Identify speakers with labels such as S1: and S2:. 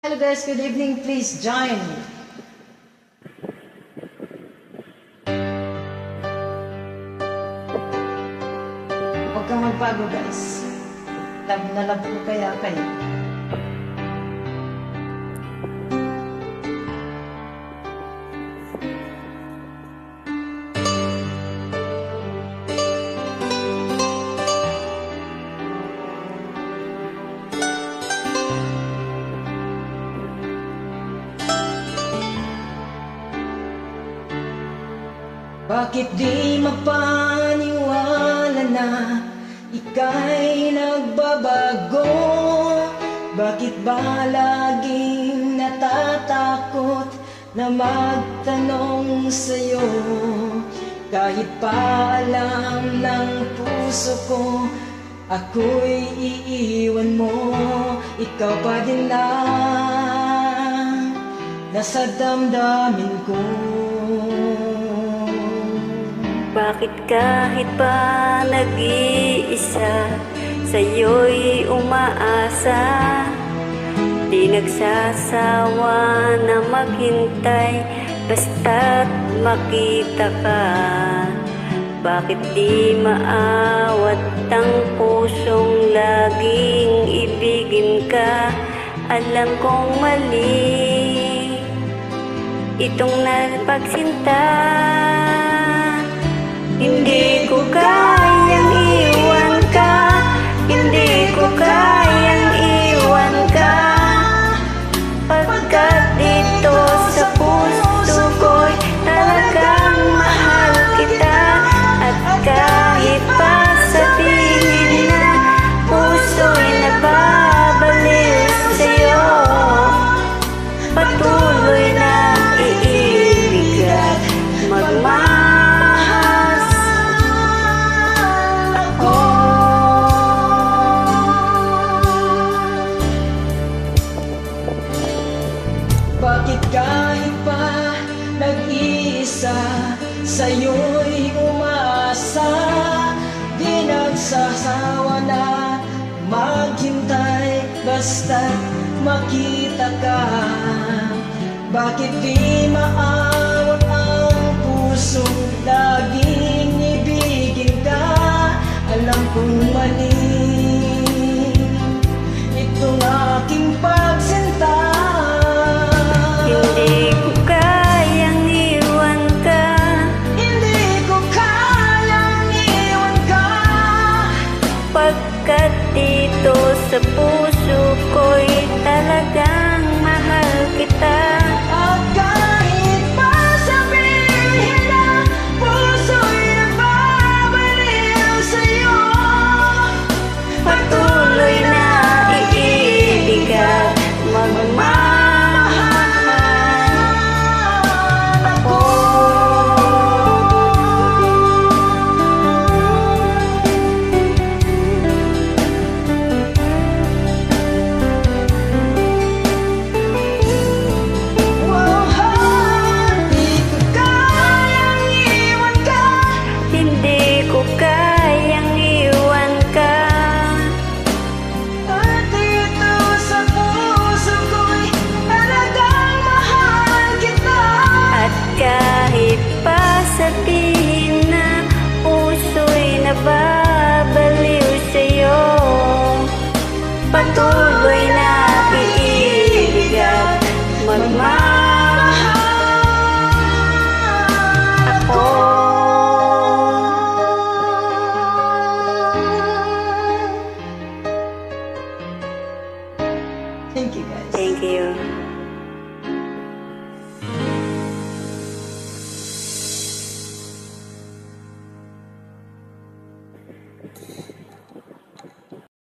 S1: Hello guys, good evening. Please join. Huwag kang magbago guys. Love na love ko kaya kayo. Bakit di mapaniwala na ika'y nagbabago? Bakit ba laging natatakot na magtanong sa'yo? Kahit pa alam ng puso ko ako'y iiwan mo, ikaw pa din lang nasa damdamin ko.
S2: Bakit kahit pa nag-iisa sa'yo'y umaasa? Di nagsasawa na maghintay basta't makita ka. Bakit di maawat ang pusong laging ibigin ka? Alam kong mali itong napagsinta. Hindi ko kayang iwan ka, hindi ko kayang iwan ka, pagkat dito sa puso ko'y talagang mahal kita. At kahit pa sabihin na puso'y nababaliw sa'yo, patuloy na iibig at magmahal.
S1: Bakit kahit pa nag-iisa sa'yo'y umaasa? Di nagsasawa na maghintay basta't makita ka. Bakit di maawat ang puso laging ibigin ka? Alam kong mali itong aking pagsinta.
S2: Hindi ko kayang iwan ka,
S1: Hindi ko kayang iwan ka,
S2: pagkat dito sa puso ko'y talagang mahal kita.
S1: at kahit pa sabihin na puso'y nagbabaliw sa'yo,
S2: Patuloy na iibig at magmamahal ako.
S1: Hindi ko kayang iwan ka,
S2: Hindi ko kayang iwan ka,
S1: at dito sa puso ko'y talagang mahal kita.
S2: at kahit pa sabihin na puso'y nababaliw sa'yo, patuloy na iibig at magmamahal ako.
S1: Thank you guys.
S2: Thank you.